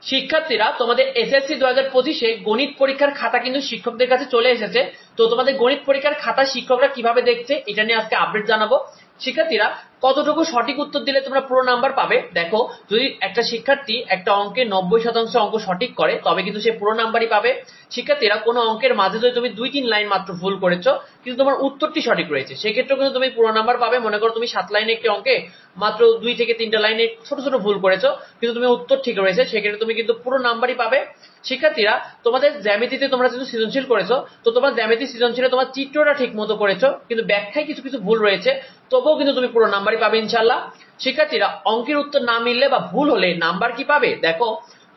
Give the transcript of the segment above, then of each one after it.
শিক্ষার্থীরা, তোমাদের এসএসসি 2025-এ গণিত পরীক্ষার খাতা কিন্তু শিক্ষকদের কাছে চলে এসেছে। তো তোমাদের গণিত পরীক্ষার খাতা শিক্ষকরা কিভাবে দেখছে এটা নিয়ে আজকে আপডেট জানাবো। শিক্ষার্থীরা, কতটুকু সঠিক উত্তর দিলে তোমরা পুরো নাম্বার পাবে? দেখো, যদি একটা শিক্ষার্থী একটা অঙ্কে 90% অঙ্ক সঠিক করে তবে কিন্তু সে পুরো নাম্বারই পাবে। শিক্ষার্থীরা, কোনো অঙ্কের মাঝে যদি তুমি 2-3 লাইন মাত্র ভুল করেছো কিন্তু তোমার উত্তরটি সঠিক রয়েছে, সেক্ষেত্রে কিন্তু তুমি পুরো নাম্বার পাবে। মনে করো তুমি 7 লাইনে একটি অঙ্কে মাত্র 2 থেকে 3টা লাইনে ছোট ছোট ভুল করেছো কিন্তু তুমি উত্তর ঠিক রয়েছে, সেক্ষেত্রে তুমি কিন্তু পুরো নাম্বারই পাবে। শিক্ষার্থীরা, তোমাদের জ্যামিতিতে তোমরা যেহেতু সৃজনশীল করেছো, তো তোমার জ্যামিতি সৃজনশীলে তোমার চিত্রটা ঠিক মতো করেছো কিন্তু ব্যাখ্যায় কিছু কিছু ভুল রয়েছে, তবুও কিন্তু তুমি পুরো নাম্বারই পাবে ইনশাল্লাহ। শিক্ষার্থীরা, অঙ্কের উত্তর না মিললে বা ভুল হলে নাম্বার কি পাবে? দেখো,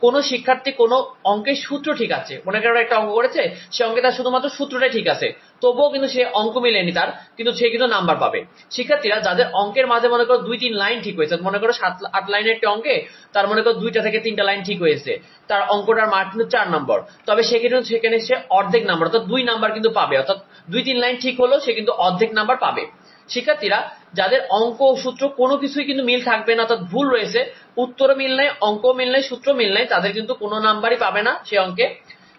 কোন শিক্ষার্থী কোন অঙ্কের সূত্র ঠিক আছে, মনে করো একটা অঙ্ক করেছে, সে অঙ্কে তার শুধুমাত্র সূত্রটাই ঠিক আছে, তবুও কিন্তু সে অঙ্ক মিলেনি তার, কিন্তু সে কিন্তু নাম্বার পাবে। শিক্ষার্থীরা, যাদের অঙ্কের মাঝে মনে করো 2-3 লাইন ঠিক হয়েছে, মনে করো 7-8 লাইনের একটা অঙ্কে তার মনে করো 2টা থেকে 3টা লাইন ঠিক হয়েছে, তার অঙ্কটার মার্ক কিন্তু 4 নম্বর, তবে সেখানে সে অর্ধেক নাম্বার অর্থাৎ 2 নাম্বার কিন্তু পাবে, অর্থাৎ 2-3 লাইন ঠিক হলো সে কিন্তু অর্ধেক নাম্বার পাবে। শিক্ষার্থীরা, যাদের অঙ্ক সূত্র কোনো কিছুই কিন্তু মিল থাকবে না, অর্থাৎ ভুল রয়েছে, উত্তর মিল নাই, অঙ্ক মিল নাই, সূত্র মিল নাই, তাদের কিন্তু কোনো নাম্বারই পাবে না সে অঙ্কে।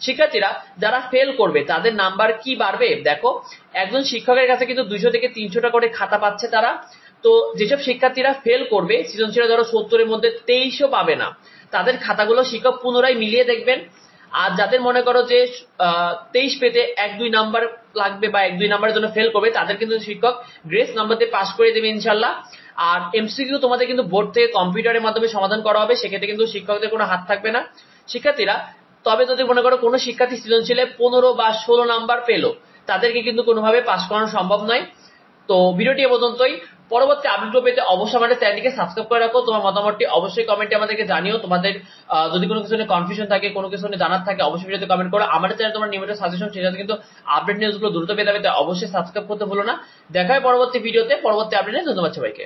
শিক্ষার্থীরা, যারা ফেল করবে তাদের নাম্বার কি বাড়বে? দেখো, একজন শিক্ষকের কাছে কিন্তু 200 থেকে 300টা করে খাতা পাচ্ছে তারা। তো যেসব শিক্ষার্থীরা ফেল করবে সৃজনশীলে ধরো 70-এর মধ্যে 23ও পাবে না, তাদের খাতাগুলো শিক্ষক পুনরায় মিলিয়ে দেখবেন। আর যাদের মনে করো যে 23 পেতে 1-2 নাম্বার লাগবে বা 1-2 নাম্বারের জন্য ফেল করবে, তাদের কিন্তু শিক্ষক গ্রেস নাম্বার দিয়ে পাস করে দেবে ইনশাল্লাহ। আর এমসিকিউ তোমাদের কিন্তু বোর্ড থেকে কম্পিউটারের মাধ্যমে সমাধান করা হবে, সেক্ষেত্রে কিন্তু শিক্ষকদের কোনো হাত থাকবে না। শিক্ষার্থীরা, তবে যদি মনে করো কোনো শিক্ষার্থী সৃজনশীলে 15 বা 16 নাম্বার পেলো, তাদেরকে কিন্তু কোনোভাবে পাস করানো সম্ভব নয়। তো ভিডিওটি এ পর্যন্তই। পরবর্তী আপডেট পেতে অবশ্যই আমাদের চ্যানেলটিকে সাবস্ক্রাইব করে রাখো। তোমার মতামতটি অবশ্যই কমেন্টে আমাদেরকে জানিও। তোমাদের যদি কোনো কিছু নিয়ে কনফিউশন থাকে, কোনো কিছু নিয়ে জানার থাকে, অবশ্যই ভিডিওতে কমেন্ট করো। আমাদের চ্যানেলে তোমরা নিয়মিত সাজেশন সেটাতে কিন্তু আপডেট নিউজগুলো দ্রুত পেতে হবে, তাই অবশ্যই সাবস্ক্রাইব করতে ভুলো না। দেখা হয় পরবর্তী ভিডিওতে, পরবর্তী আপডেটে। ধন্যবাদ সবাইকে।